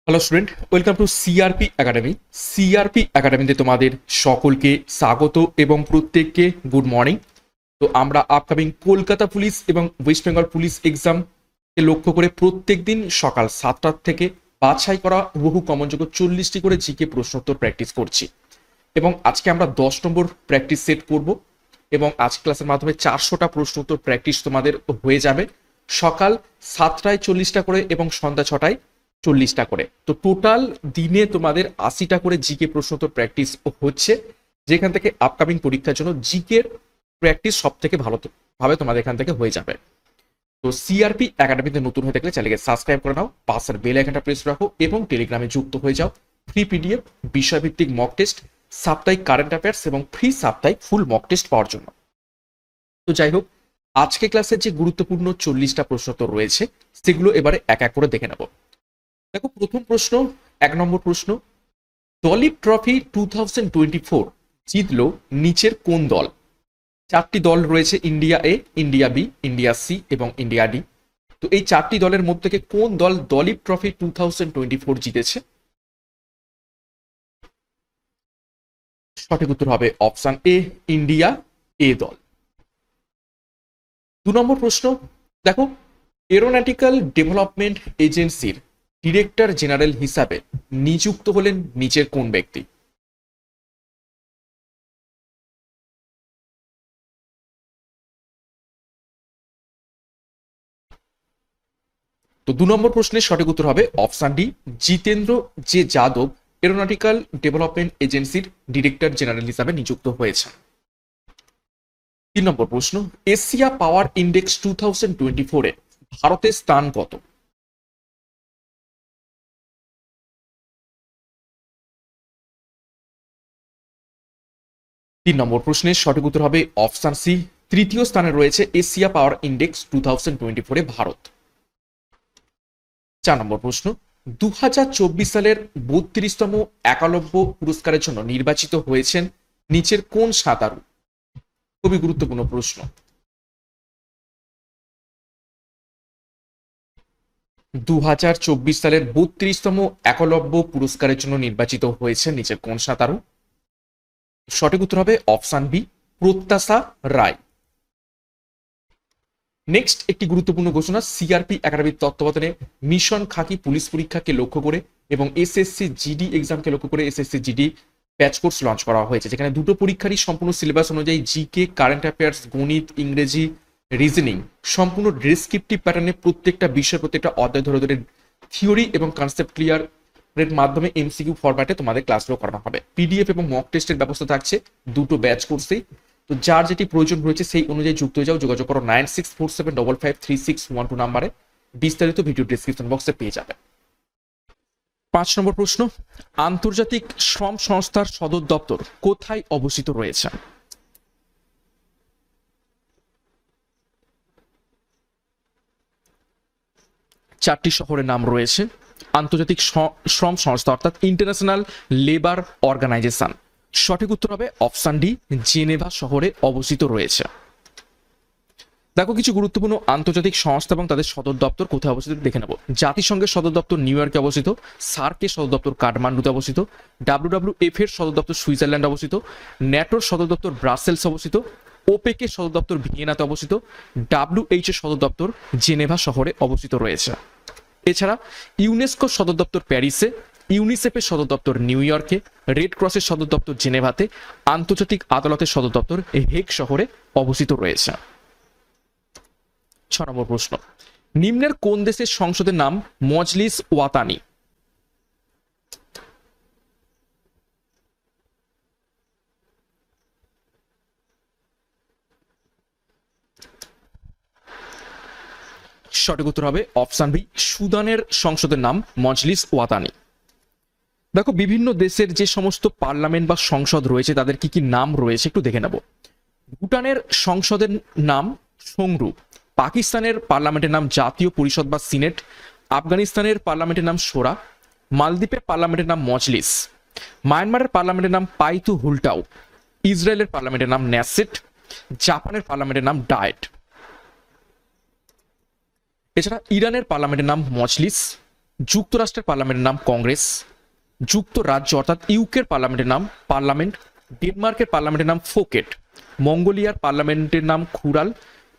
Hello student, welcome to CRP academy. CRP একাডেমিতে তোমাদের সকলকে স্বাগত এবং প্রত্যেককে গুড মর্নিং। তো আমরা আপকামিং কলকাতা পুলিশ এবং ওয়েস্ট বেঙ্গল পুলিশ এক্সামকে লক্ষ্য করে প্রত্যেক দিন সকাল 7টা থেকে বাছাই করা বহু কমনযোগ্য 40টি করে জিকে প্রশ্নোত্তর প্র্যাকটিস করছি। এবং আজকে আমরা 10 নম্বর প্র্যাকটিস সেট করব এবং আজ ক্লাসের মাধ্যমে 400টা প্রশ্নোত্তর প্র্যাকটিস তোমাদের হয়ে যাবে সকাল 7টায় 40টা করে এবং সন্ধ্যা 6টায় 40টা করে। তো টোটাল দিনে তোমাদের 80টা করে জিকে প্রশ্নোত্তর প্র্যাকটিস হচ্ছে, যেখান থেকে আপকামিং পরীক্ষার জন্য জিকের প্র্যাকটিস সব থেকে ভাবে তোমাদের এখান থেকে হয়ে যাবে। তো সিআরপি একাডেমিতে নতুন হয়ে থাকলে চ্যানেলকে সাবস্ক্রাইব করে নাও, পাশের বেল আইকনটা প্রেস রাখো এবং টেলিগ্রামে যুক্ত হয়ে যাও। ফ্রি পিডিএফ, বিষয়ভিত্তিক মক টেস্ট, সাপ্তাহিক কারেন্ট অ্যাফেয়ার্স এবং ফ্রি সাপ্তাহিক ফুল মক টেস্ট পাওয়ার জন্য। তো যাই হোক, আজকে ক্লাসের যে গুরুত্বপূর্ণ 40টা প্রশ্নোত্তর রয়েছে সেগুলো এবারে এক এক করে দেখে নেব। দেখো, প্রথম প্রশ্ন, 1 নম্বর প্রশ্ন, দলীপ ট্রফি 2024 জিতলো নিচের কোন দল? 4টি দল রয়েছে, ইন্ডিয়া এ, ইন্ডিয়া বি, ইন্ডিয়া সি এবং ইন্ডিয়া ডি। তো এই 4টি দলের মধ্যে থেকে কোন দল দলীপ ট্রফি 2024 জিতেছে? সঠিক উত্তর হবে অপশন এ, ইন্ডিয়া এ দল। 2 নম্বর প্রশ্ন, দেখো, এরোনটিক্যাল ডেভেলপমেন্ট এজেন্সির ডিরেক্টর জেনারেল হিসাবে নিযুক্ত হলেন নিচের কোন ব্যক্তি? তো 2 নম্বর প্রশ্নের সঠিক উত্তর হবে option D, Jitendra J Yadav aeronautical development এজেন্সির ডিরেক্টর জেনারেল হিসাবে নিযুক্ত হয়েছেন। 3 নম্বর প্রশ্ন, এশিয়া পাওয়ার ইন্ডেক্স 2024 এ ভারতের স্থান কত? তিন নম্বর প্রশ্নের সঠিক উত্তর হবে অপশন সি, তৃতীয় স্থানে রয়েছে এশিয়া পাওয়ার ইন্ডেক্স 2024 এ ভারত। 4 নম্বর প্রশ্ন, 2024 সালের 32তম একালব্য পুরস্কারের জন্য নির্বাচিত হয়েছেন নিচের কোন সাঁতারু? খুবই গুরুত্বপূর্ণ প্রশ্ন। 2024 সালের 32তম একলব্য পুরস্কারের জন্য নির্বাচিত হয়েছে নিচের কোন সাঁতারু? সঠিক উত্তর হবে অপশন বি, প্রত্যাশা রায়। নেক্সট একটি গুরুত্বপূর্ণ ঘোষণা, সিআরপি একাডেমির তত্ত্বাবধানে মিশন খাকি পুলিশ পরীক্ষাকে লক্ষ্য করে এবং এসএসসি জিডি এক্সামকে লক্ষ্য করে SSC GD batch course launch করা হয়েছে, যেখানে দুটো পরীক্ষারই সম্পূর্ণ সিলেবাস অনুযায়ী জিকে, কারেন্ট অ্যাফেয়ার্স, গণিত, ইংরেজি, রিজনিং সম্পূর্ণ ডেসক্রিপটিভ প্যাটার্নে প্রত্যেকটা বিষয়, প্রত্যেকটা অধ্যায় ধরে ধরে থিওরি এবং কনসেপ্ট ক্লিয়ার এর মাধ্যমে এমসিকিউ ফরম্যাটে তোমাদের ক্লাসগুলো করানো হবে। পিডিএফ এবং মক টেস্টের ব্যবস্থা থাকছে দুটো ব্যাচ কোর্সেই। তো যার যেটি প্রয়োজন রয়েছে সেই অনুযায়ী যুক্ত হয়ে যাও, যোগাযোগ করো 9647553612 নাম্বারে। বিস্তারিত ভিডিও ডিসক্রিপশন বক্সে পেয়ে যাবে। 5 নম্বর প্রশ্ন, আন্তর্জাতিক শ্রম সংস্থার সদর দপ্তর কোথায় অবস্থিত রয়েছে? চারটি শহরের নাম রয়েছে। আন্তর্জাতিক শ্রম সংস্থা অর্থাৎ ইন্টারন্যাশনাল লেবার অর্গানাইজেশন। সঠিক উত্তর হবে অপশন ডি, জেনেভা শহরে অবস্থিত রয়েছে। দেখো, কিছু গুরুত্বপূর্ণ আন্তর্জাতিক সংস্থা এবং তাদের সদর দপ্তর কোথায় অবস্থিত দেখে নেব। জাতিসংঘের সদর দপ্তর নিউ ইয়র্কে অবস্থিত, সার্কের সদর দপ্তর কাঠমান্ডুতে অবস্থিত, ডাব্লিউডাব্লিউএফ এর সদর দপ্তর সুইজারল্যান্ড অবস্থিত, ন্যাটোর সদর দপ্তর ব্রাসেলস অবস্থিত, ওপেক এর সদর দপ্তর ভিয়েনাতে অবস্থিত, ডাব্লিউএইচ এর সদর দপ্তর জেনেভা শহরে অবস্থিত রয়েছে। এছাড়া ইউনেস্কোর সদর দপ্তর প্যারিসে, ইউনিসেফের সদর দপ্তর নিউ ইয়র্কে, রেড ক্রসের সদর দপ্তর জেনেভাতে, আন্তর্জাতিক আদালতের সদর দপ্তর হেগ শহরে অবস্থিত রয়েছে। 6 নম্বর প্রশ্ন, নিম্নের কোন দেশের সংসদের নাম মজলিস ওয়াতানি? সঠিক উত্তর হবে অপশন বি, সুদানের সংসদের নাম মজলিস ওয়াতানি। দেখো, বিভিন্ন দেশের যে সমস্ত পার্লামেন্ট বা সংসদ রয়েছে তাদের কি কি নাম রয়েছে একটু দেখে নেব। ভুটানের সংসদের নাম সংরু, পাকিস্তানের পার্লামেন্টের নাম জাতীয় পরিষদ বা সিনেট, আফগানিস্তানের পার্লামেন্টের নাম সোরা, মালদ্বীপের পার্লামেন্টের নাম মজলিস, মায়ানমারের পার্লামেন্টের নাম পাইতু হুলটাউ, ইসরায়েলের পার্লামেন্টের নাম ন্যাসেট, জাপানের পার্লামেন্টের নাম ডায়েট। এছাড়া ইরানের পার্লামেন্টের নাম মজলিস, যুক্তরাষ্ট্রের পার্লামেন্টের নাম কংগ্রেস, যুক্তরাজ্য অর্থাৎ ইউকের পার্লামেন্টের নাম পার্লামেন্ট, ডেনমার্কের পার্লামেন্টের নাম ফোকেট, মঙ্গোলিয়ার পার্লামেন্টের নাম খুরাল,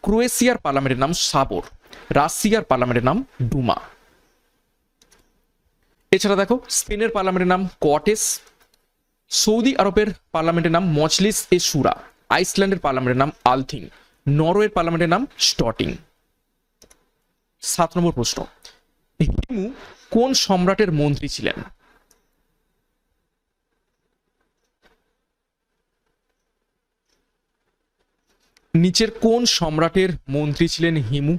ক্রোয়েশিয়ার পার্লামেন্টের নাম সাবর, রাশিয়ার পার্লামেন্টের নাম ডুমা। এছাড়া দেখো স্পেনের পার্লামেন্টের নাম কটেস, সৌদি আরবের পার্লামেন্টের নাম মজলিস এ শুরা, আইসল্যান্ডের পার্লামেন্টের নাম আলথিং, নরওয়ের পার্লামেন্টের নাম স্টটিং। 7 নম্বর প্রশ্ন, হিমু কোন সম্রাটের মন্ত্রী ছিলেন? নিচের কোন সম্রাটের মন্ত্রী ছিলেন হিমু?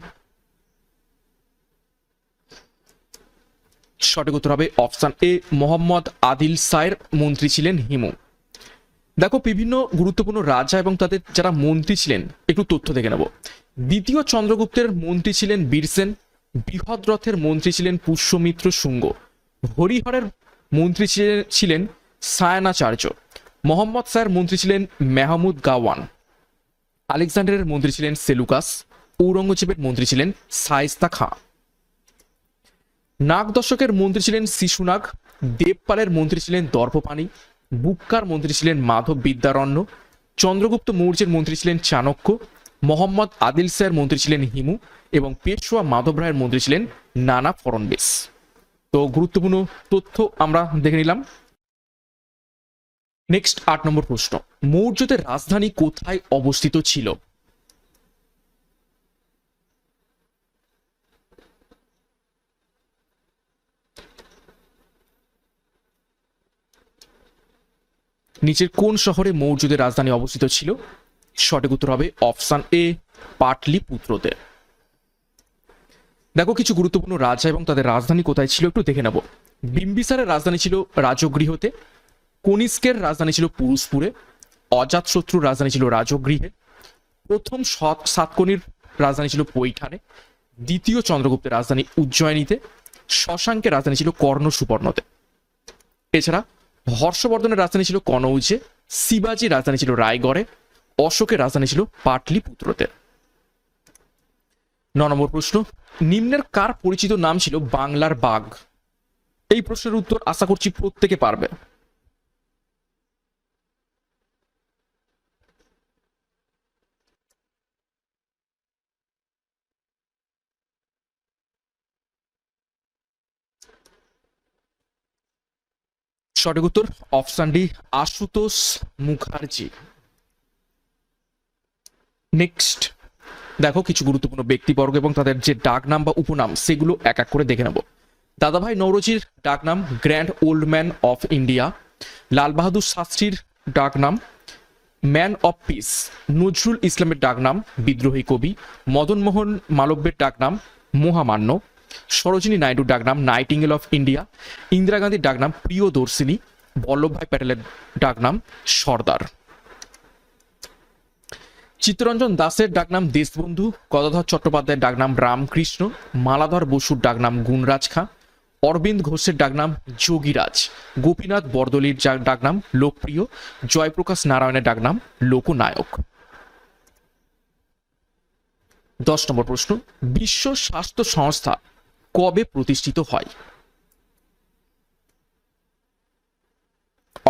সঠিক উত্তর হবে অপশন এ, মোহাম্মদ আদিল শাহের মন্ত্রী ছিলেন হিমু। দেখো বিভিন্ন গুরুত্বপূর্ণ রাজা এবং তাদের যারা মন্ত্রী ছিলেন একটু তথ্য দেখে নেব। দ্বিতীয় চন্দ্রগুপ্তের মন্ত্রী ছিলেন বীরসেন, বৃহদ্রথের মন্ত্রী ছিলেন পুষ্যমিত্র শুঙ্গ, হরিহরের মন্ত্রী ছিলেন সায়নাচার্য, মোহাম্মদ শাহের মন্ত্রী ছিলেন মেহমুদ গাওয়ান, আলেকজান্ডারের মন্ত্রী ছিলেন সেলুকাস, ঔরঙ্গজেবের মন্ত্রী ছিলেন শায়েস্তা খাঁ। নাগ দশকের মন্ত্রী ছিলেন শিশুনাগ, দেবপালের মন্ত্রী ছিলেন দর্পপাণি, বুক্কার মন্ত্রী ছিলেন মাধব বিদ্যারণ্য, চন্দ্রগুপ্ত মৌর্যের মন্ত্রী ছিলেন চাণক্য, মোহাম্মদ আদিল শাহের মন্ত্রী ছিলেন হিমু এবং পেশোয়া মাধব রায়ের মন্ত্রী ছিলেন নানা ফড়নবিস। তো গুরুত্বপূর্ণ তথ্য আমরা দেখে নিলাম। নেক্সট 8 নম্বর প্রশ্ন, মৌর্যদের রাজধানী কোথায় অবস্থিত ছিল? নিচের কোন শহরে মৌর্যদের রাজধানী অবস্থিত ছিল? সঠিক উত্তর হবে অপশন এ, পাটলিপুত্রতে। দেখো কিছু গুরুত্বপূর্ণ রাজা এবং তাদের রাজধানী কোথায় ছিল একটু দেখে নেব। বিম্বিসারের রাজধানী ছিল রাজগৃহতে, কনিষ্কের রাজধানী ছিল পুরুষপুরে, অজাতশত্রুর রাজধানী ছিল রাজগৃহে, প্রথম সাতকর্ণীর রাজধানী ছিল পৈঠানে, দ্বিতীয় চন্দ্রগুপ্তের রাজধানী উজ্জয়িনীতে, শশাঙ্কের রাজধানী ছিল কর্ণ সুবর্ণতে। এছাড়া হর্ষবর্ধনের রাজধানী ছিল কনৌজে, শিবাজির রাজধানী ছিল রায়গড়ে, অশোকের রাজধানী ছিল পাটলিপুত্রতে। 9 নম্বর প্রশ্ন, নিম্নের কার পরিচিত নাম ছিল বাংলার বাঘ? এই প্রশ্নের উত্তর আশা করছি প্রত্যেকে পারবে। সঠিক উত্তর option D, Ashutosh Mukherjee. Next দেখো কিছু গুরুত্বপূর্ণ ব্যক্তিবর্গ এবং তাদের যে ডাক নাম বা উপনাম সেগুলো এক এক করে দেখে নেব। দাদাভাই নওরোজির ডাক নাম grand old man of India, Lal Bahadur শাস্ত্রীর ডাক নাম ম্যান অফ পিস, নজরুল ইসলামের ডাক নাম বিদ্রোহী কবি, মদন মোহন মালব্যের ডাক নাম মহামান্য, সরোজিনী নাইডুর ডাক নাম নাইটিঙ্গেল অফ ইন্ডিয়া, ইন্দিরা গান্ধীর ডাক নাম প্রিয়দর্শিনী, বল্লভভাই প্যাটেলের ডাক নাম সর্দার, চিত্তরঞ্জন দাসের ডাকনাম দেশবন্ধু, গদাধর চট্টোপাধ্যায়ের ডাকনাম রামকৃষ্ণ, মালাধর বসুর ডাকনাম গুণরাজ খাঁ, অরবিন্দ ঘোষের ডাকনাম যোগীরাজ, গোপীনাথ বরদলির ডাকনাম লোকপ্রিয়, জয়প্রকাশ নারায়ণের ডাকনাম লোকনায়ক। 10 নম্বর প্রশ্ন, বিশ্ব স্বাস্থ্য সংস্থা কবে প্রতিষ্ঠিত হয়?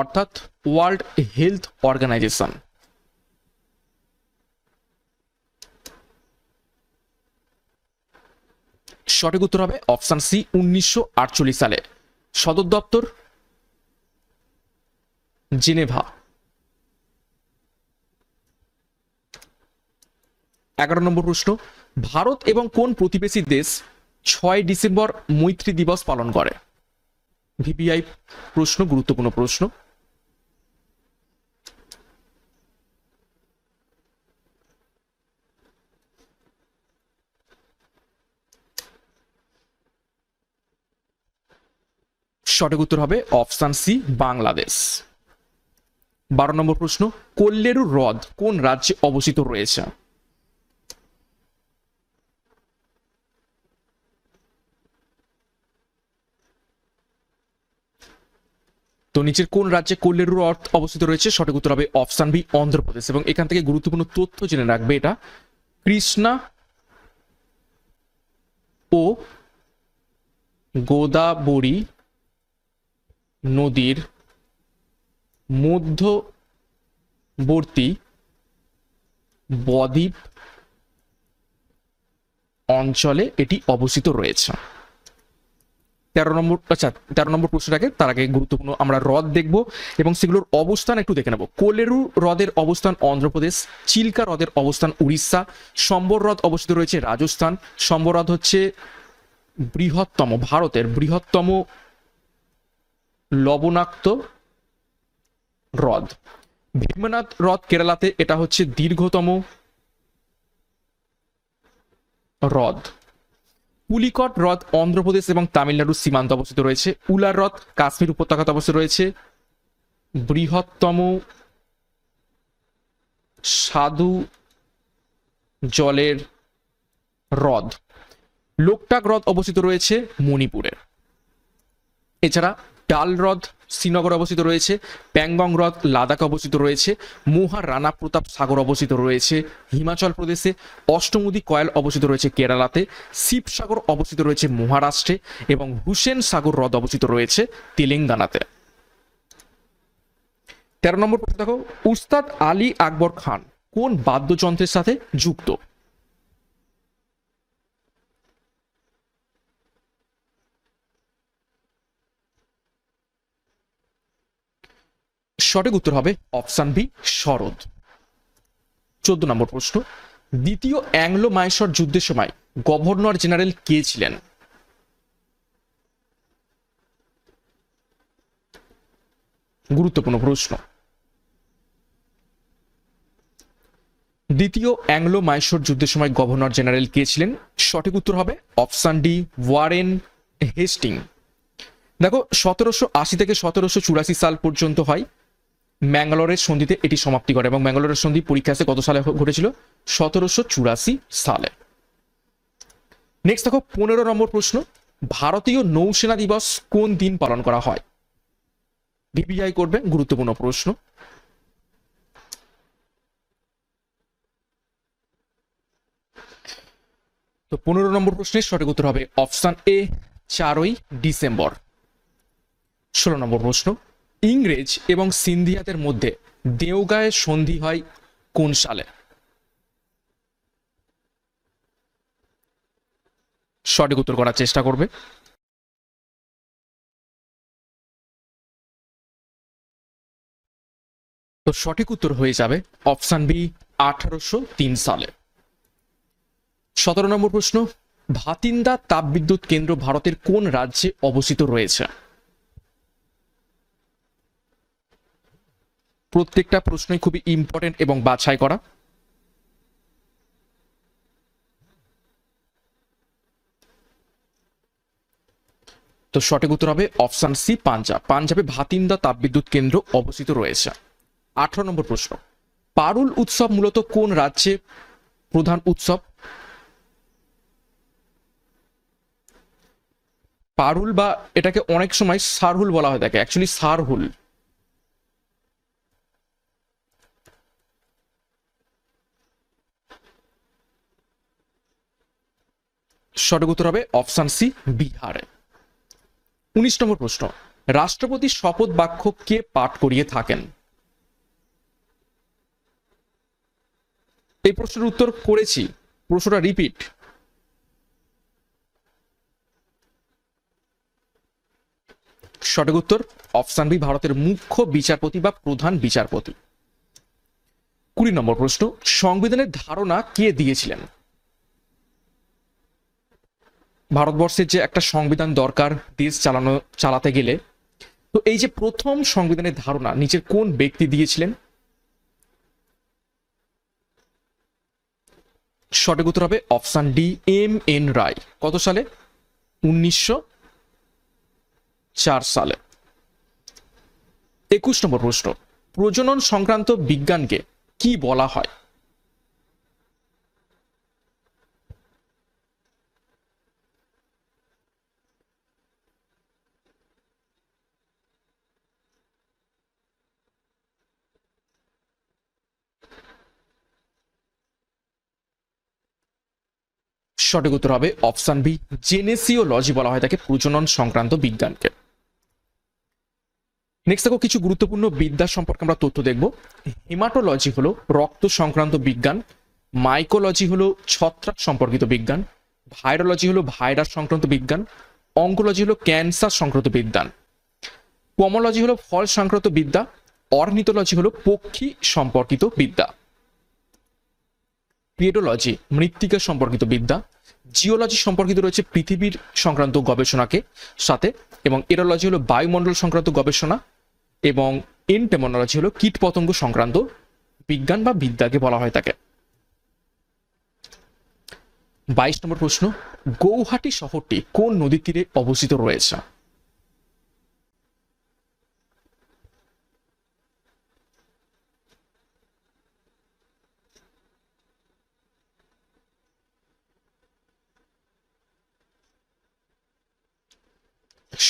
অর্থাৎ ওয়ার্ল্ড হেলথ অর্গানাইজেশন। সঠিক উত্তর হবে অপশন সি, 1948 সালে। সদর দপ্তর জেনেভা। 11 নম্বর প্রশ্ন, ভারত এবং কোন প্রতিবেশী দেশ 6 ডিসেম্বর মৈত্রী দিবস পালন করে? ভিভিআই প্রশ্ন, গুরুত্বপূর্ণ প্রশ্ন। সঠিক উত্তর হবে অপশন সি, বাংলাদেশ। 12 নম্বর প্রশ্ন, কোল্লেরু হ্রদ কোন রাজ্যে অবস্থিত রয়েছে? তো নিচের কোন রাজ্যে কোল্লেরু হ্রদ অবস্থিত রয়েছে? সঠিক উত্তর হবে অপশন বি, অন্ধ্রপ্রদেশ। এবং এখান থেকে গুরুত্বপূর্ণ তথ্য জেনে রাখবে, এটা কৃষ্ণা ও গোদাবরী নদীর মধ্যবর্তী বদ্বীপ অঞ্চলে এটি অবস্থিত রয়েছে। 13 নম্বর প্রশ্নটাকে তার আগে গুরুত্বপূর্ণ আমরা হ্রদ দেখব এবং সেগুলোর অবস্থান একটু দেখে নেব। কোলেরু হ্রদের অবস্থান অন্ধ্রপ্রদেশ, চিল্কা হ্রদের অবস্থান উড়িষ্যা, সম্বর হ্রদ অবস্থিত রয়েছে রাজস্থান। সম্বর হ্রদ হচ্ছে ভারতের বৃহত্তম লবণাক্ত হ্রদ। ভীমনাথ হ্রদ কেরালাতে, এটা হচ্ছে দীর্ঘতম হ্রদ। পুলিকট হ্রদ অন্ধ্রপ্রদেশ এবং তামিলনাড়ুর সীমান্তে অবস্থিত রয়েছে। উলার হ্রদ কাশ্মীর উপত্যকাতে অবস্থিত রয়েছে। বৃহত্তম স্বাদু জলের হ্রদ লোকটাক হ্রদ অবস্থিত রয়েছে মণিপুরে। এছাড়া ডাল হ্রদ শ্রীনগরে অবস্থিত রয়েছে। প্যাংগং হ্রদ লাদাখে অবস্থিত রয়েছে। মোহা রানা প্রতাপ সাগর অবস্থিত রয়েছে হিমাচল প্রদেশে। অষ্টমুদি কয়েল অবস্থিত রয়েছে কেরালাতে। শিবসাগর অবস্থিত রয়েছে মহারাষ্ট্রে এবং হুসেন সাগর হ্রদ অবস্থিত রয়েছে তেলেঙ্গানাতে। 13 নম্বর প্রশ্ন দেখো, উস্তাদ আলী আকবর খান কোন বাদ্যযন্ত্রের সাথে যুক্ত? সঠিক উত্তর হবে অপশন বি শরৎ। 14 নম্বর প্রশ্ন, দ্বিতীয় অ্যাংলো মাইসর যুদ্ধের সময় গভর্নর জেনারেল কে ছিলেন? গুরুত্বপূর্ণ প্রশ্ন। দ্বিতীয় অ্যাংলো মাইসর যুদ্ধের সময় গভর্নর জেনারেল কে ছিলেন? সঠিক উত্তর হবে অপশন ডি ওয়ারেন হেস্টিং। দেখো 1780 থেকে 1784 সাল পর্যন্ত হয়। ম্যাঙ্গালোরের সন্ধিতে এটি সমাপ্তি করে এবং ম্যাঙ্গালোরের সন্ধি পরীক্ষা আসে কত সালে ঘটেছিল? 1784 সালে। নেক্সট দেখো 15 নম্বর প্রশ্ন, ভারতীয় নৌসেনা দিবস কোন দিন পালন করা হয়? ভিভিআই করবে, গুরুত্বপূর্ণ প্রশ্ন। তো 15 নম্বর প্রশ্নের সঠিক উত্তর হবে অপশন এ 4ই ডিসেম্বর। 16 নম্বর প্রশ্ন, ইংরেজ এবং সিন্ধিয়াদের মধ্যে দেওগাঁয়ের সন্ধি হয় কোন সালে? সঠিক উত্তর করার চেষ্টা করবে। তো সঠিক উত্তর হয়ে যাবে অপশন বি 1803 সালে। 17 নম্বর প্রশ্ন, ভাতিন্দা তাপবিদ্যুৎ কেন্দ্র ভারতের কোন রাজ্যে অবস্থিত রয়েছে? প্রত্যেকটা প্রশ্নই খুবই ইম্পর্টেন্ট এবং বাছাই করা। তো সঠিক উত্তর হবে অপশন সি পাঞ্জাব। পাঞ্জাবে ভাতিন্দা তাপবিদ্যুৎ কেন্দ্র অবস্থিত রয়েছে। 18 নম্বর প্রশ্ন, পারুল উৎসব মূলত কোন রাজ্যে প্রধান উৎসব? পারুল বা এটাকে অনেক সময় সারহুল বলা হয় থাকে, অ্যাকচুয়ালি সারহুল। সঠিক উত্তর হবে অপশন সি বিহারে। 19 নম্বর প্রশ্ন, রাষ্ট্রপতি শপথ বাক্য কে পাঠ করিয়ে থাকেন? এই প্রশ্নের উত্তর করেছি, প্রশ্নটা রিপিট। সঠিক উত্তর অপশন বি ভারতের মুখ্য বিচারপতি বা প্রধান বিচারপতি। 20 নম্বর প্রশ্ন, সংবিধানের ধারণা কে দিয়েছিলেন? ভারতবর্ষের যে একটা সংবিধান দরকার দেশ চালাতে গেলে, তো এই যে প্রথম সংবিধানের ধারণা নিচের কোন ব্যক্তি দিয়েছিলেন? সঠিক উত্তর হবে অপশন ডি এম এন রায়। কত সালে? 1904 সালে। 21 নম্বর প্রশ্ন, প্রজনন সংক্রান্ত বিজ্ঞানকে কি বলা হয়? সঠিক উত্তর হবে অপশন বি, জেনেসিওলজি বলা হয় তাকে, প্রজনন সংক্রান্ত বিজ্ঞানকে। নেক্সট দেখো কিছু গুরুত্বপূর্ণ বিদ্যা সম্পর্কে আমরা তথ্য দেখব। হেমাটোলজি হলো রক্ত সংক্রান্ত বিজ্ঞান, মাইকোলজি হলো ছত্রাক সম্পর্কিত বিজ্ঞান, ভাইরোলজি হলো ভাইরাস সংক্রান্ত বিজ্ঞান, অঙ্কোলজি হলো ক্যান্সার সংক্রান্ত বিজ্ঞান, পমোলজি হলো ফল সংক্রান্ত বিদ্যা, অর্নিথোলজি হলো পক্ষী সম্পর্কিত বিদ্যা, পেডোলজি মৃত্তিকা সম্পর্কিত বিদ্যা, জিওলজি সম্পর্কিত রয়েছে পৃথিবীর সংক্রান্ত গবেষণাকে সাথে, এবং এরোলজি হলো বায়ুমণ্ডল সংক্রান্ত গবেষণা, এবং এন্টেমোনোলজি হলো কীটপতঙ্গ সংক্রান্ত বিজ্ঞান বা বিদ্যাকে বলা হয় তাকে। 22 নম্বর প্রশ্ন, গৌহাটি শহরটি কোন নদীর তীরে অবস্থিত রয়েছে?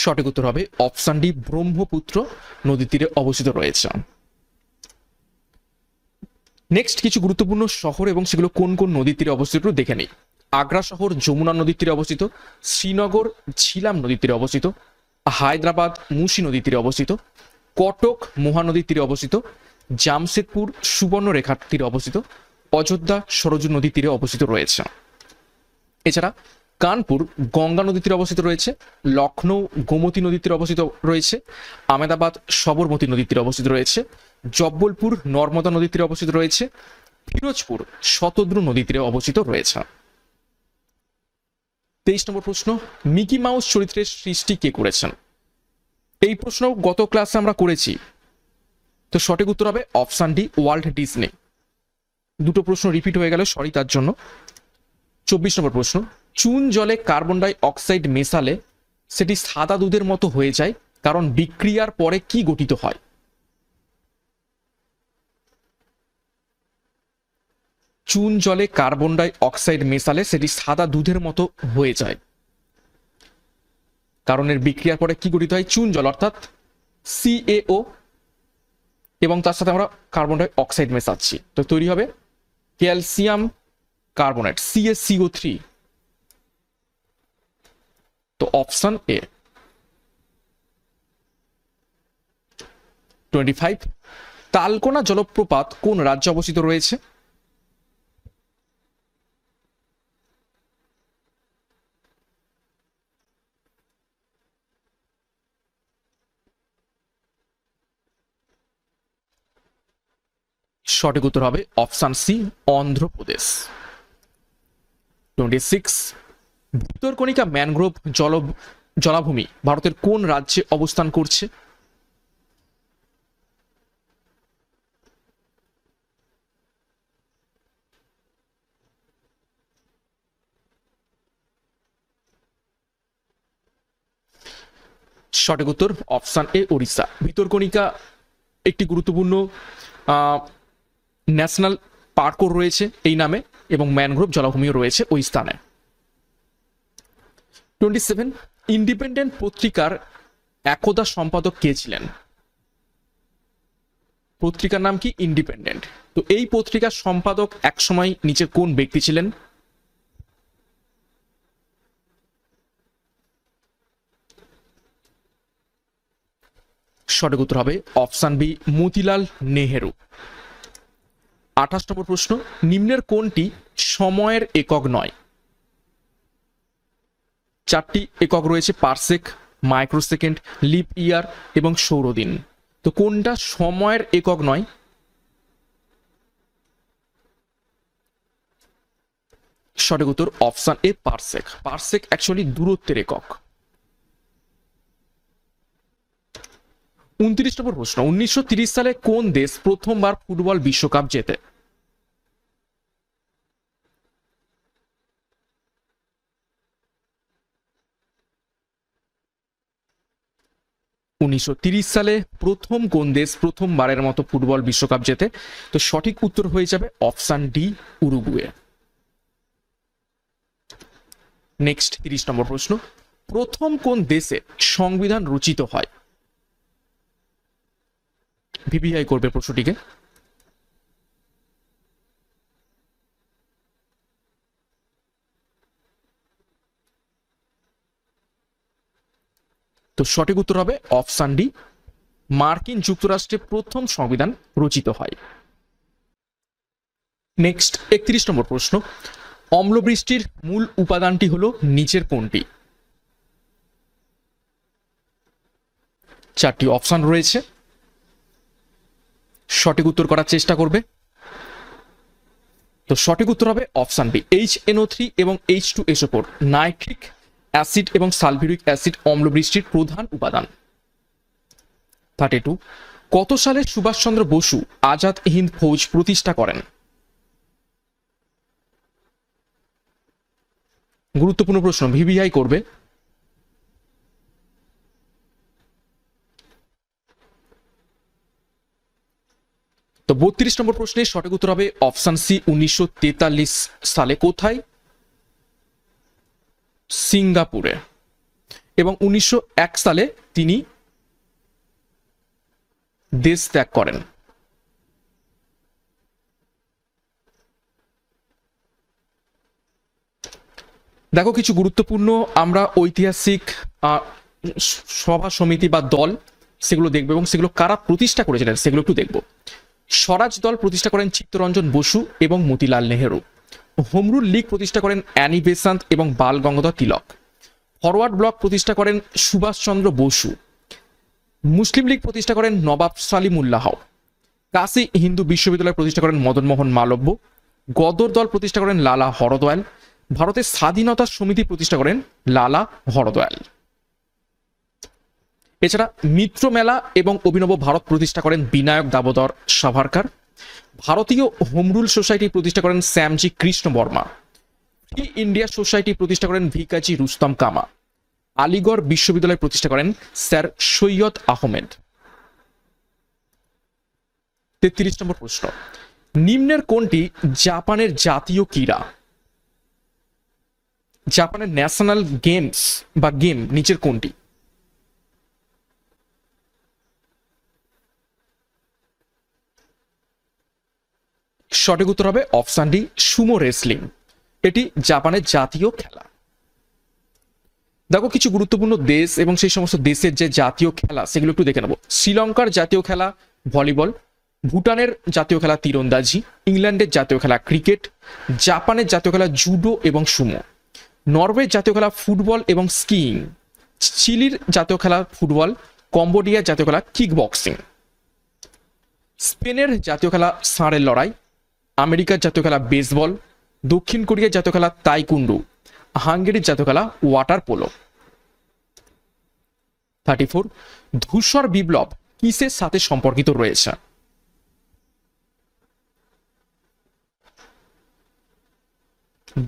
সঠিক উত্তর হবে অপশন ডি, ব্রহ্মপুত্র নদীর তীরে অবস্থিত রয়েছে। নেক্সট কিছু গুরুত্বপূর্ণ শহর এবং সেগুলো কোন কোন নদীর তীরে অবস্থিত দেখে নেই। আগ্রা শহর যমুনা নদীর তীরে অবস্থিত, শ্রীনগর ঝিলাম নদীর তীরে অবস্থিত, হায়দ্রাবাদ মুসি নদীর তীরে অবস্থিত, কটক মহানদীর তীরে অবস্থিত, জামশেদপুর সুবর্ণরেখার তীরে অবস্থিত, অযোধ্যা সরজু নদীর তীরে অবস্থিত রয়েছে। এছাড়া কানপুর গঙ্গা নদীর তীরে অবস্থিত রয়েছে, লখনৌ গোমতী নদীর তীরে অবস্থিত রয়েছে, আহমেদাবাদ সবরমতী নদীর তীরে অবস্থিত রয়েছে, জব্বলপুর নর্মদা নদীর তীরে অবস্থিত রয়েছে, ফিরোজপুর শতদ্রু নদীর তীরে অবস্থিত রয়েছে। 23 নম্বর প্রশ্ন, মিকি মাউস চরিত্রের সৃষ্টি কে করেছেন? এই প্রশ্ন গত ক্লাসে আমরা করেছি, তো সঠিক উত্তর হবে অপশন ডি, ওয়াল্ট ডিজনি। দুটো প্রশ্ন রিপিট হয়ে গেল, সরি তার জন্য। 24 নম্বর প্রশ্ন, চুন জলে কার্বন ডাই অক্সাইড মেশালে সেটি সাদা দুধের মতো হয়ে যায়, কারণ বিক্রিয়ার পরে কি গঠিত হয়? চুন জলে কার্বন ডাই অক্সাইড মেশালে সেটি সাদা দুধের মতো হয়ে যায়, কারণ এর বিক্রিয়ার পরে কি গঠিত হয়? চুন জল অর্থাৎ CaO, এবং তার সাথে আমরা কার্বন ডাই অক্সাইড মেশাচ্ছি, তো তৈরি হবে ক্যালসিয়াম কার্বনেট CaCO3। তো অপশন এ। 25, তালকোনা জলপ্রপাত কোন রাজ্যে অবস্থিত রয়েছে? সঠিক উত্তর হবে option C, Andhra Pradesh. 26, Bhitarkanika mangrove জলাভূমি ভারতের কোন রাজ্যে অবস্থান করছে? সঠিক উত্তর অপশন এ, ওড়িশা। ভিতরকণিকা একটি গুরুত্বপূর্ণ ন্যাশনাল পার্কও রয়েছে এই নামে, এবং ম্যানগ্রোভ জলাভূমিও রয়েছে ওই স্থানে। 27, ইন্ডিপেন্ডেন্ট পত্রিকার একদা সম্পাদক কে ছিলেন? পত্রিকার নাম কি? ইন্ডিপেন্ডেন্ট। তো এই পত্রিকার সম্পাদক একসময় নিচে কোন ব্যক্তি ছিলেন? সঠিক উত্তর হবে অপশন বি, মতিলাল নেহেরু। 28 নম্বর প্রশ্ন, নিম্নের কোনটি সময়ের একক নয়? চারটি একক রয়েছে, পারসেক, মাইক্রোসেকেন্ড, লিপ ইয়ার এবং সৌরদিন। তো কোনটা সময়ের একক নয়? সঠিক উত্তর option A, parsec. Parsec actually দূরত্বের একক। 29 নম্বর প্রশ্ন, 1930 সালে কোন দেশ প্রথমবার ফুটবল বিশ্বকাপ জেতে? 1930 সালে প্রথম কোন দেশ প্রথমবারের মতো ফুটবল বিশ্বকাপ জেতে? তো সঠিক উত্তর হয়ে যাবে অপশন ডি, উরুগুয়ে। নেক্সট 30 নম্বর প্রশ্ন, প্রথম কোন দেশে সংবিধান রচিত হয়? ভিভিআই করবে প্রশ্নটিকে। তো সঠিক উত্তর হবে অপশান ডি, মার্কিন যুক্তরাষ্ট্রে প্রথম সংবিধান রচিত হয়। নেক্সট 31 নম্বর প্রশ্ন, অম্লবৃষ্টির মূল উপাদানটি হলো নিচের কোনটি? চারটি অপশন রয়েছে, সঠিক উত্তর করার চেষ্টা করবে। তো সঠিক উত্তর হবে অপশন বি, HNO3 এবং H2SO4, নাইট্রিক অ্যাসিড এবং সালফিউরিক অ্যাসিড অম্লবৃষ্টির প্রধান উপাদান। 32, কত সালে সুভাষচন্দ্র বসু আজাদ হিন্দ ফৌজ প্রতিষ্ঠা করেন? গুরুত্বপূর্ণ প্রশ্ন, ভিভিআই করবে। তো 32 নম্বর প্রশ্নের সঠিক উত্তর হবে অপশন সি, 1943 সালে। কোথায়? সিঙ্গাপুরে। এবং 1901 সালে তিনি দেশ ত্যাগ করেন। দেখো কিছু গুরুত্বপূর্ণ আমরা ঐতিহাসিক সভা সমিতি বা দল সেগুলো দেখবো এবং সেগুলো কারা প্রতিষ্ঠা করেছিলেন সেগুলো একটু দেখবো। স্বরাজ দল প্রতিষ্ঠা করেন চিত্তরঞ্জন বসু এবং মতিলাল নেহেরু। হোমরুল লীগ প্রতিষ্ঠা করেন অ্যানি বেসান্ত এবং বাল গঙ্গাধর তিলক। ফরওয়ার্ড ব্লক প্রতিষ্ঠা করেন সুভাষচন্দ্র বসু। মুসলিম লীগ প্রতিষ্ঠা করেন নবাব সালিমুল্লাহ। কাশী হিন্দু বিশ্ববিদ্যালয় প্রতিষ্ঠা করেন মদন মোহন মালব্য। গদর দল প্রতিষ্ঠা করেন লালা হরদয়াল। ভারতের স্বাধীনতা সমিতি প্রতিষ্ঠা করেন লালা হরদয়াল। এছাড়া মিত্র মেলা এবং অভিনব ভারত প্রতিষ্ঠা করেন বিনায়ক দামোদর সাভারকার। ভারতীয় হোমরুল সোসাইটি প্রতিষ্ঠা করেন Shyamji Krishna Varma. Free India society প্রতিষ্ঠা করেন ভিকাজি রুস্তম কামা। আলিগড় বিশ্ববিদ্যালয় প্রতিষ্ঠা করেন স্যার সৈয়দ আহমেদ। 33 নম্বর প্রশ্ন, নিম্নের কোনটি জাপানের জাতীয় ক্রীড়া? জাপানের ন্যাশনাল গেমস বা গেম নিচের কোনটি? সঠিক উত্তর হবে অপশন ডি, সুমো রেসলিং। এটি জাপানের জাতীয় খেলা। দেখো কিছু গুরুত্বপূর্ণ দেশ এবং সেই সমস্ত দেশের যে জাতীয় খেলা সেগুলো একটু দেখে নেব। শ্রীলঙ্কার জাতীয় খেলা ভলিবল। ভুটানের জাতীয় খেলা তীরন্দাজি। ইংল্যান্ডের জাতীয় খেলা ক্রিকেট। জাপানের জাতীয় খেলা জুডো এবং সুমো। নরওয়ের জাতীয় খেলা ফুটবল এবং স্কিইং। চিলির জাতীয় খেলা ফুটবল। কম্বোডিয়ার জাতীয় খেলা কিক বক্সিং। স্পেনের জাতীয় খেলা ষাঁড়ের লড়াই। আমেরিকার জাতীয় খেলা বেসবল। দক্ষিণ কোরিয়ার জাতীয় খেলা তাইকুন্ডু। হাঙ্গেরির জাতীয় খেলা ওয়াটার পোলো। 34, ধূসর বিপ্লব কিসের সাথে সম্পর্কিত রয়েছে?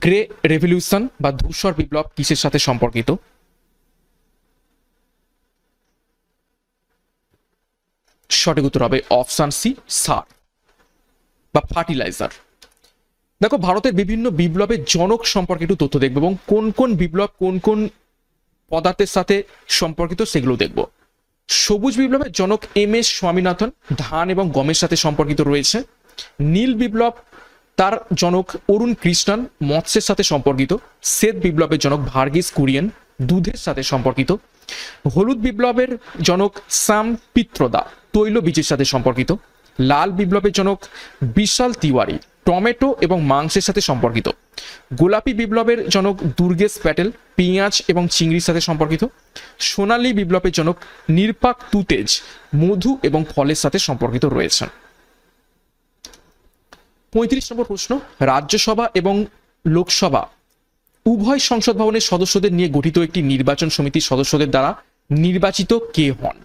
গ্রে রেভলিউশন বা ধূসর বিপ্লব কিসের সাথে সম্পর্কিত? সঠিক উত্তর হবে অপশন সি, সার বা ফার্টিলাইজার। দেখো ভারতের বিভিন্ন বিপ্লবের জনক সম্পর্কে একটু তথ্য দেখবো এবং কোন কোন বিপ্লব কোন কোন পদার্থের সাথে সম্পর্কিত সেগুলো দেখব। সবুজ বিপ্লবের জনক MS স্বামীনাথন, ধান এবং গমের সাথে সম্পর্কিত রয়েছে। নীল বিপ্লব তার জনক অরুণ কৃষ্ণন, মৎস্যের সাথে সম্পর্কিত। শ্বেত বিপ্লবের জনক ভার্গিস কুরিয়েন, দুধের সাথে সম্পর্কিত। হলুদ বিপ্লবের জনক সাম পিত্রদা, তৈল বীজের সাথে সম্পর্কিত। লাল বিপ্লবের জনক বিশাল তিওয়ারি, টমেটো এবং মাংসের সাথে সম্পর্কিত। গোলাপি বিপ্লবের জনক দুর্গেশ প্যাটেল, পেঁয়াজ এবং চিংড়ির সাথে সম্পর্কিত। সোনালী বিপ্লবের জনক নির্পাক তুতেজ, মধু এবং ফলের সাথে সম্পর্কিত রয়েছেন। 35 নম্বর প্রশ্ন, রাজ্যসভা এবং লোকসভা উভয় সংসদ ভবনের সদস্যদের নিয়ে গঠিত একটি নির্বাচন সমিতির সদস্যদের দ্বারা নির্বাচিত কে হন?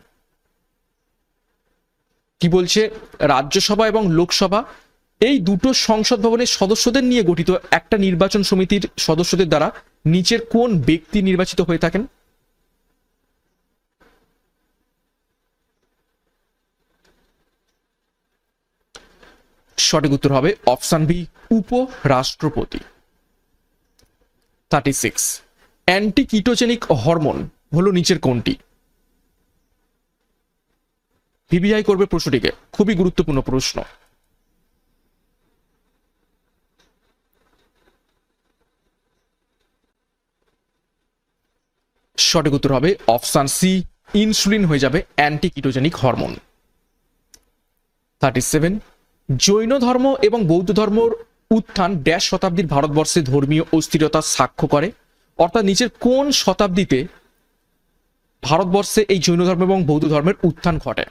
কি বলছে? রাজ্যসভা এবং লোকসভা এই দুটো সংসদ ভবনের সদস্যদের নিয়ে গঠিত একটা নির্বাচন সমিতির সদস্যদের দ্বারা নিচের কোন ব্যক্তি নির্বাচিত হয়ে থাকেন? সঠিক উত্তর হবে অপশন বি, উপরাষ্ট্রপতি। 36, অ্যান্টিকিটোজেনিক হরমোন হলো নিচের কোনটি? ভিভিআই করবে প্রশ্নটিকে, খুবই গুরুত্বপূর্ণ প্রশ্ন। সঠিক উত্তর হবে অপশান সি, ইনসুলিন হয়ে যাবে অ্যান্টিকিটোজেনিক হরমোন। 37, জৈন ধর্ম এবং বৌদ্ধ ধর্মর উত্থান ড্যাশ শতাব্দীর ভারতবর্ষে ধর্মীয় অস্থিরতার সাক্ষ্য করে, অর্থাৎ নিচের কোন শতাব্দীতে ভারতবর্ষে এই জৈন ধর্ম এবং বৌদ্ধ ধর্মের উত্থান ঘটে?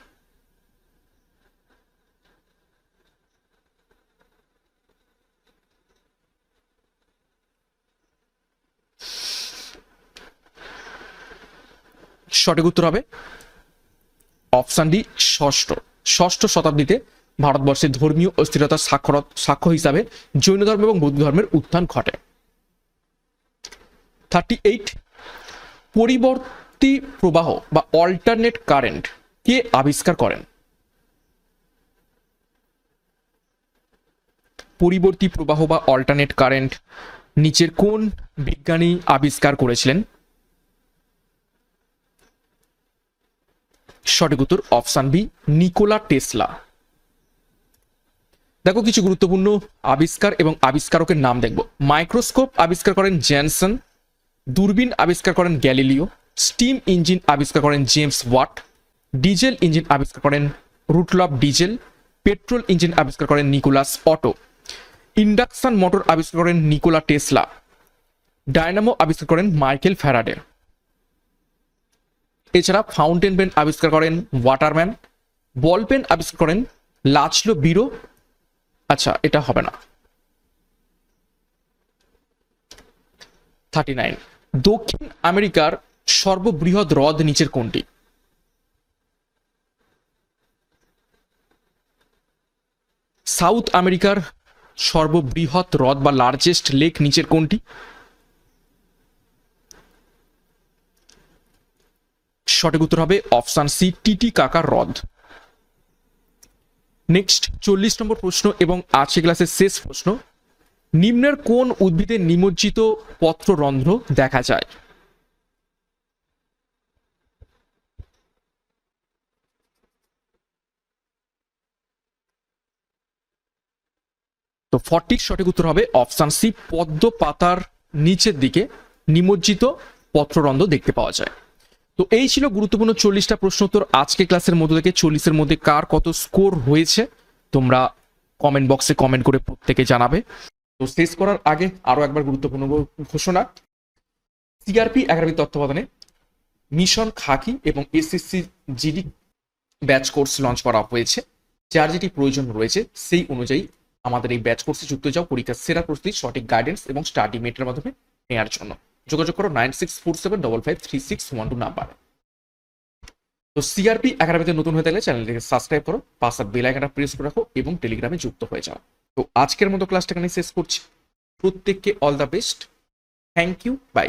সঠিক উত্তর হবে অপশান ডি, ষষ্ঠ শতাব্দীতে ভারতবর্ষে ধর্মীয় অস্থিরতার সাক্ষ্য হিসাবে জৈন ধর্ম এবং বৌদ্ধ ধর্মের উত্থান ঘটে। 38, পরিবর্তী প্রবাহ বা অল্টারনেট কারেন্ট কে আবিষ্কার করেন? পরিবর্তী প্রবাহ বা অল্টারনেট কারেন্ট নিচের কোন বিজ্ঞানী আবিষ্কার করেছিলেন? সঠিক উত্তর অপশান বি, নিকোলা টেসলা। দেখো কিছু গুরুত্বপূর্ণ আবিষ্কার এবং আবিষ্কারকের নাম দেখব। মাইক্রোস্কোপ আবিষ্কার করেন জেনসন, দূরবীন আবিষ্কার করেন গ্যালিলিও, স্টিম ইঞ্জিন আবিষ্কার করেন জেমস ওয়াট, ডিজেল ইঞ্জিন আবিষ্কার করেন রুটলফ ডিজেল, পেট্রোল ইঞ্জিন আবিষ্কার করেন নিকোলাস অটো, ইন্ডাকশন মোটর আবিষ্কার করেন নিকোলা টেসলা, ডায়নামো আবিষ্কার করেন মাইকেল ফ্যারাডে। এছাড়া ফাউন্টেন পেন আবিষ্কার করেন ওয়াটারম্যান, বল পেন আবিষ্কার করেন লাচলো বিরো। আচ্ছা, এটা হবে না। 39, দক্ষিণ আমেরিকার সর্ববৃহৎ হ্রদ নিচের কোনটি? সাউথ আমেরিকার সর্ববৃহৎ হ্রদ বা লার্জেস্ট লেক নিচের কোনটি? সঠিক উত্তর হবে অপশান সি, টিটিকাকা হ্রদ। নেক্সট 40 নম্বর প্রশ্ন এবং আজকে ক্লাসের শেষ প্রশ্ন। নিম্নের কোন উদ্ভিদে নিমজ্জিত পত্ররন্ধ্র দেখা যায়? তো 40 সঠিক উত্তর হবে অপশান সি, পদ্ম পাতার নিচের দিকে নিমজ্জিত পত্ররন্ধ্র দেখতে পাওয়া যায়। তো এই ছিল গুরুত্বপূর্ণ 40টা প্রশ্ন উত্তর আজকে ক্লাসের মধ্যে থেকে। 40-এর মধ্যে কার কত স্কোর হয়েছে তোমরা কমেন্ট বক্সে কমেন্ট করে প্রত্যেকে জানাবে। তো শেষ করার আগে আরো একবার গুরুত্বপূর্ণ ঘোষণা। সিআরপি একাডেমির তত্ত্বাবধানে মিশন খাকি এবং SSC GD batch course launch করা হয়েছে। যার যেটি প্রয়োজন রয়েছে সেই অনুযায়ী আমাদের এই ব্যাচ কোর্সে যুক্ত যাও পরীক্ষার সেরা প্রস্তুতি, সঠিক গাইডেন্স এবং স্টাডি মেটের মাধ্যমে নেওয়ার জন্য যোগাযোগ করো 9647553612 নাম্বারে। তো সিআরপি একাডেমিতে নতুন হয়ে থাকলে চ্যানেলটিকে সাবস্ক্রাইব করো, পাশে বেল আইকনটা প্রেস করে রাখো এবং টেলিগ্রামে যুক্ত হয়ে যাও। তো আজকের মতো ক্লাসটা এখানে শেষ করছি। প্রত্যেককে all the best. Thank you, by.